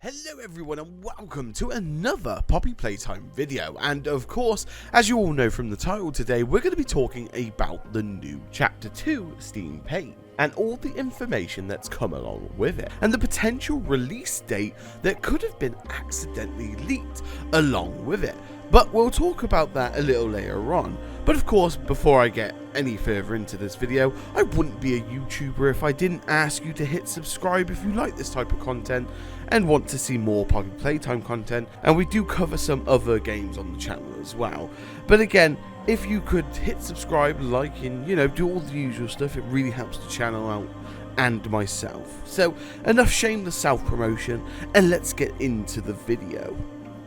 Hello everyone and welcome to another Poppy Playtime video, and of course, as you all know from the title today, we're going to be talking about the new Chapter 2 Steam page and all the information that's come along with it, and the potential release date that could have been accidentally leaked along with it. But we'll talk about that a little later on. But of course, before I get any further into this video, I wouldn't be a YouTuber if I didn't ask you to hit subscribe if you like this type of content and want to see more Poppy Playtime content, and we do cover some other games on the channel as well. But again, if you could hit subscribe, like, and do all the usual stuff, it really helps the channel out and myself. So enough shameless self-promotion, and let's get into the video.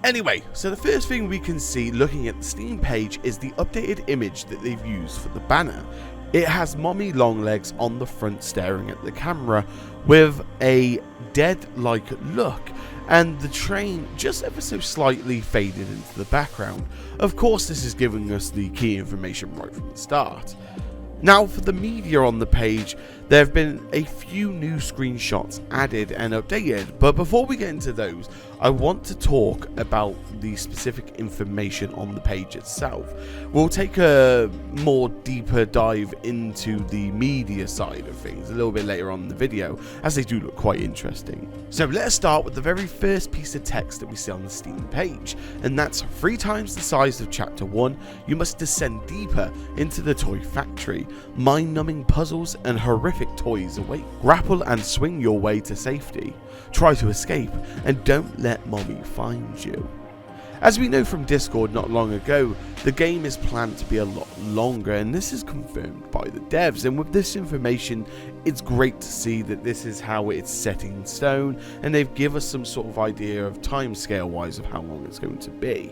Anyway, so the first thing we can see looking at the Steam page is the updated image that they've used for the banner. It has Mommy Longlegs on the front staring at the camera with a dead-like look, and the train just ever so slightly faded into the background. Of course, this is giving us the key information right from the start. Now, for the media on the page, there have been a few new screenshots added and updated, but before we get into those, I want to talk about the specific information on the page itself. We'll take a more deeper dive into the media side of things a little bit later on in the video, as they do look quite interesting. So let's start with the very first piece of text that we see on the Steam page, and that's 3 times the size of Chapter 1, you must descend deeper into the toy factory. Mind-numbing puzzles and horrific toys await. Grapple and swing your way to safety. Try to escape, and don't let Mommy find you. As we know from Discord not long ago, the game is planned to be a lot longer, and this is confirmed by the devs, and with this information it's great to see that this is how it's set in stone, and they've given us some sort of idea of timescale wise of how long it's going to be.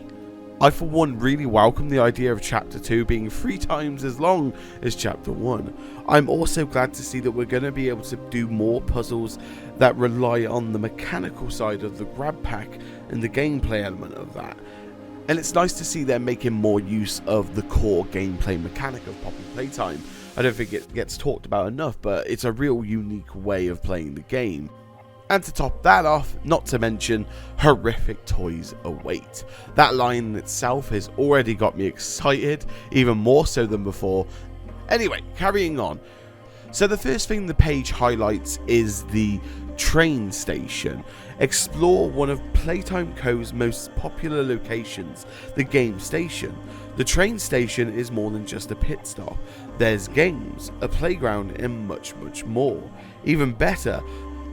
I for one really welcome the idea of Chapter 2 being 3 times as long as Chapter 1. I'm also glad to see that we're going to be able to do more puzzles that rely on the mechanical side of the grab pack and the gameplay element of that. And it's nice to see they're making more use of the core gameplay mechanic of Poppy Playtime. I don't think it gets talked about enough, but it's a real unique way of playing the game. And to top that off, not to mention, horrific toys await. That line in itself has already got me excited, even more so than before. Anyway, carrying on. So the first thing the page highlights is the train station. Explore one of Playtime Co.'s most popular locations, the game station. The train station is more than just a pit stop. There's games, a playground, and much more. Even better,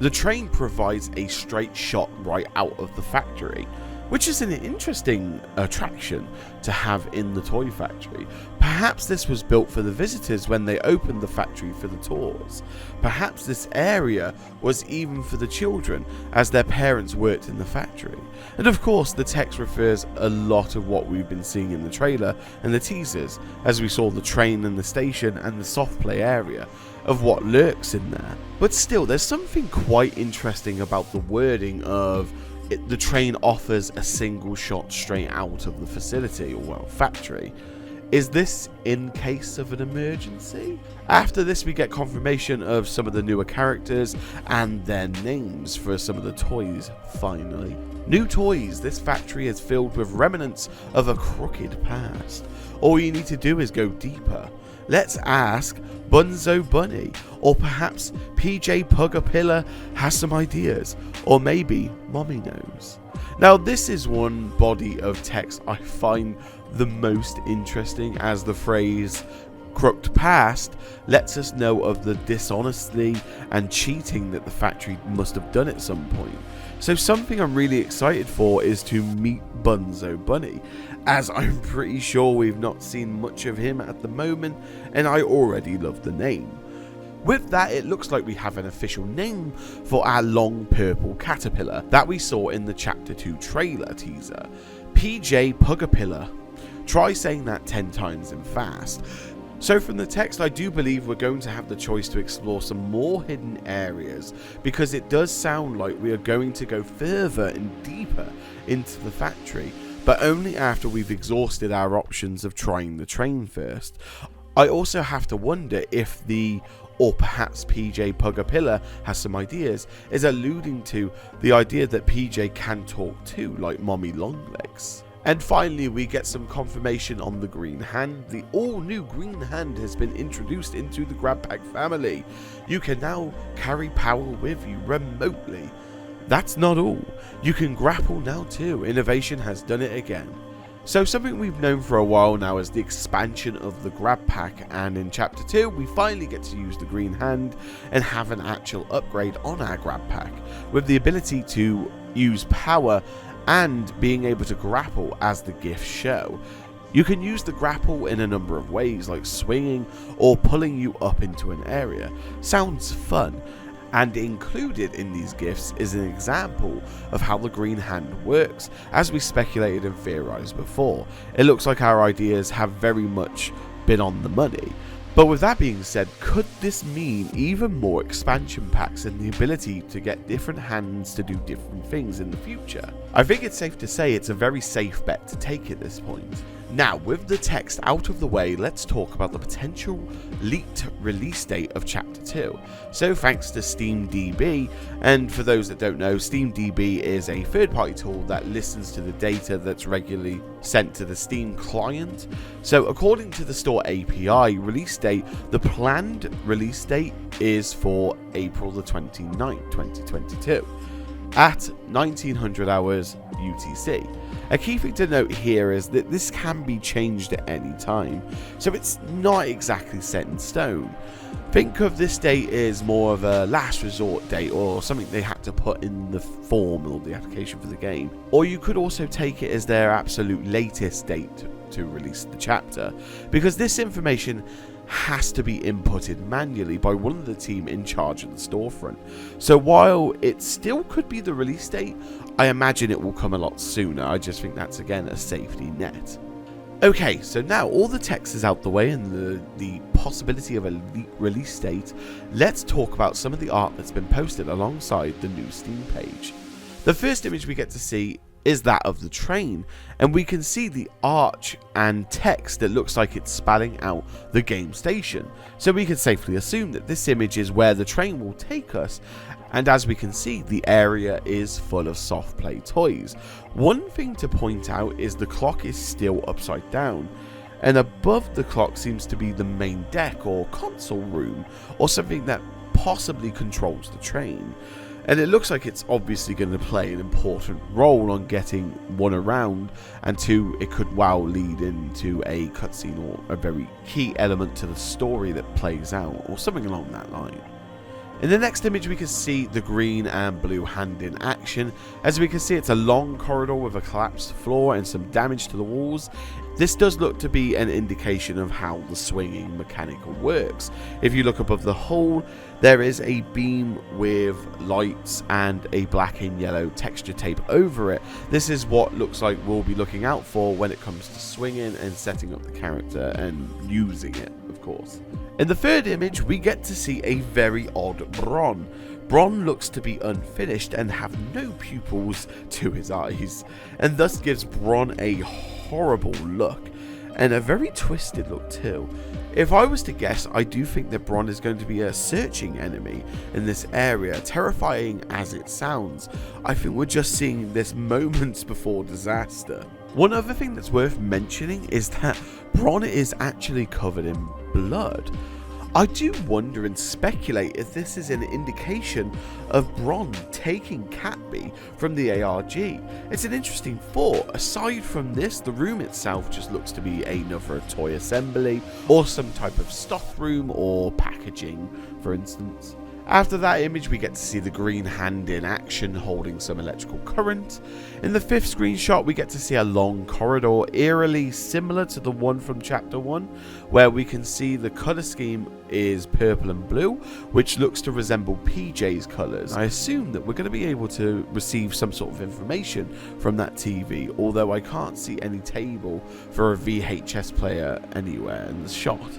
the train provides a straight shot right out of the factory, which is an interesting attraction to have in the toy factory. Perhaps this was built for the visitors when they opened the factory for the tours. Perhaps this area was even for the children, as their parents worked in the factory. And of course, the text refers a lot of what we've been seeing in the trailer and the teasers, as we saw the train and the station and the soft play area of what lurks in there. But still, there's something quite interesting about the wording of the train offers a single shot straight out of the facility, or well, factory. Is this in case of an emergency? After this, we get confirmation of some of the newer characters and their names for some of the toys, finally. New toys. This factory is filled with remnants of a crooked past. All you need to do is go deeper. Let's ask Bunzo Bunny, or perhaps PJ Pug-a-pillar has some ideas, or maybe Mommy knows. Now, this is one body of text I find the most interesting, as the phrase crooked past lets us know of the dishonesty and cheating that the factory must have done at some point. So something I'm really excited for is to meet Bunzo Bunny, as I'm pretty sure we've not seen much of him at the moment, and I already love the name. With that, it looks like we have an official name for our long purple caterpillar that we saw in the Chapter 2 trailer teaser. PJ Pug-a-pillar. Try saying that 10 times and fast. So from the text, I do believe we're going to have the choice to explore some more hidden areas, because it does sound like we are going to go further and deeper into the factory, but only after we've exhausted our options of trying the train first. I also have to wonder if the or perhaps PJ Pug-a-pillar has some ideas, is alluding to the idea that PJ can talk too, like Mommy Longlegs. And finally, we get some confirmation on the Green Hand. The all-new Green Hand has been introduced into the Grab Pack family. You can now carry power with you remotely. That's not all. You can grapple now too. Innovation has done it again. So something we've known for a while now is the expansion of the Grab Pack, and in Chapter 2 we finally get to use the Green Hand and have an actual upgrade on our Grab Pack, with the ability to use power and being able to grapple as the gifts show. You can use the grapple in a number of ways, like swinging or pulling you up into an area. Sounds fun. And included in these gifts is an example of how the Green Hand works, as we speculated and theorized before. It looks like our ideas have very much been on the money. But with that being said, could this mean even more expansion packs and the ability to get different hands to do different things in the future? I think it's safe to say it's a very safe bet to take at this point. Now, with the text out of the way, let's talk about the potential leaked release date of Chapter 2. So thanks to SteamDB, and for those that don't know, SteamDB is a third-party tool that listens to the data that's regularly sent to the Steam client. So according to the store API release date, the planned release date is for April the 29th, 2022 at 1900 hours UTC. A key thing to note here is that this can be changed at any time, so it's not exactly set in stone. Think of this date as more of a last resort date, or something they had to put in the form or the application for the game. Or you could also take it as their absolute latest date to release the chapter, because this information has to be inputted manually by one of the team in charge of the storefront. So while it still could be the release date, I imagine it will come a lot sooner. I just think that's again a safety net. Okay, so now all the text is out the way and the possibility of a release date, let's talk about some of the art that's been posted alongside the new Steam page. The first image we get to see is that of the train, and we can see the arch and text that looks like it's spelling out the game station. So we can safely assume that this image is where the train will take us, and as we can see, the area is full of soft play toys. One thing to point out is the clock is still upside down, and above the clock seems to be the main deck or console room, or something that possibly controls the train. And it looks like it's obviously going to play an important role on getting one around, and two, it could lead into a cutscene or a very key element to the story that plays out, or something along that line. In the next image we can see the green and blue hand in action. As we can see, it's a long corridor with a collapsed floor and some damage to the walls. This does look to be an indication of how the swinging mechanical works. If you look above the hole, there is a beam with lights and a black and yellow texture tape over it. This is what looks like we'll be looking out for when it comes to swinging and setting up the character and using it, of course. In the third image, we get to see a very odd Bron. Bron looks to be unfinished and have no pupils to his eyes, and thus gives Bron a horrible look, and a very twisted look too. If I was to guess, I do think that Bron is going to be a searching enemy in this area, terrifying as it sounds. I think we're just seeing this moments before disaster. One other thing that's worth mentioning is that Bron is actually covered in blood. I do wonder and speculate if this is an indication of Bron taking Catby from the ARG. It's an interesting thought. Aside from this, the room itself just looks to be another toy assembly, or some type of stock room or packaging, for instance. After that image, we get to see the green hand in action holding some electrical current. In the fifth screenshot, we get to see a long corridor, eerily similar to the one from Chapter 1, where we can see the colour scheme is purple and blue, which looks to resemble PJ's colours. I assume that we're going to be able to receive some sort of information from that TV, although I can't see any table for a VHS player anywhere in the shot.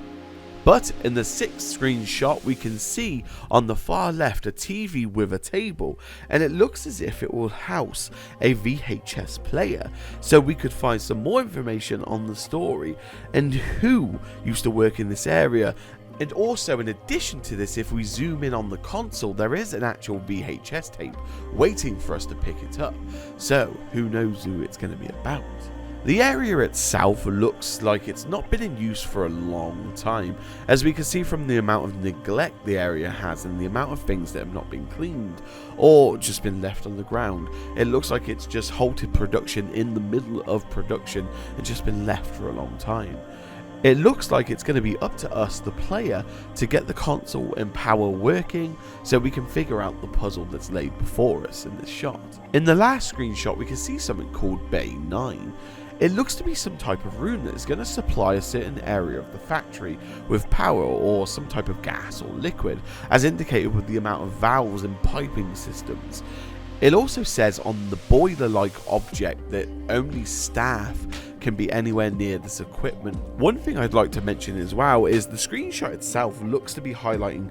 But in the sixth screenshot, we can see on the far left a TV with a table, and it looks as if it will house a VHS player. So we could find some more information on the story and who used to work in this area, And also, in addition to this, if we zoom in on the console, there is an actual VHS tape waiting for us to pick it up. So, who knows who it's going to be about. The area itself looks like it's not been in use for a long time, as we can see from the amount of neglect the area has and the amount of things that have not been cleaned or just been left on the ground. It looks like it's just halted production in the middle of production and just been left for a long time. It looks like it's going to be up to us, the player, to get the console and power working so we can figure out the puzzle that's laid before us in this shot. In the last screenshot, we can see something called Bay 9. It looks to be some type of room that is going to supply a certain area of the factory with power or some type of gas or liquid, as indicated with the amount of valves and piping systems. It also says on the boiler-like object that only staff can be anywhere near this equipment. One thing I'd like to mention as well is the screenshot itself looks to be highlighting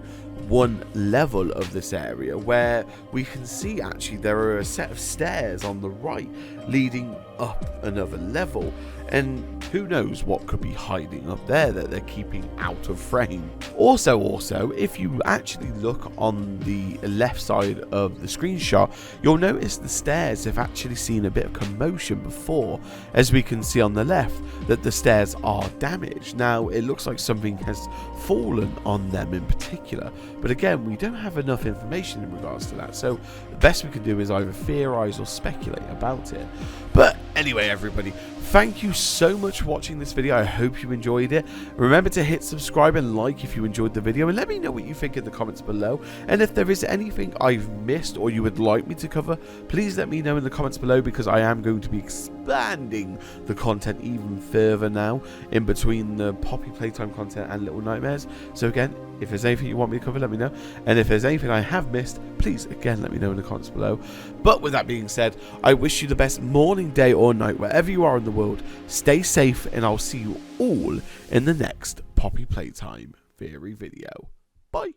one level of this area, where we can see actually there are a set of stairs on the right leading up another level, and who knows what could be hiding up there that they're keeping out of frame. Also, if you actually look on the left side of the screenshot, you'll notice the stairs have actually seen a bit of commotion before, as we can see on the left that the stairs are damaged. Now it looks like something has fallen on them in particular, but again, we don't have enough information in regards to that, so the best we can do is either theorize or speculate about it. But anyway, everybody, thank you so much for watching this video. I hope you enjoyed it. Remember to hit subscribe and like if you enjoyed the video, and let me know what you think in the comments below. And if there is anything I've missed or you would like me to cover, please let me know in the comments below, because I am going to be expanding the content even further now in between the Poppy Playtime content and Little Nightmares. So again, if there's anything you want me to cover, let me know. And if there's anything I have missed, please again let me know in the comments below. But with that being said, I wish you the best morning, day or night wherever you are in the world. Stay safe, and I'll see you all in the next Poppy Playtime theory video. Bye.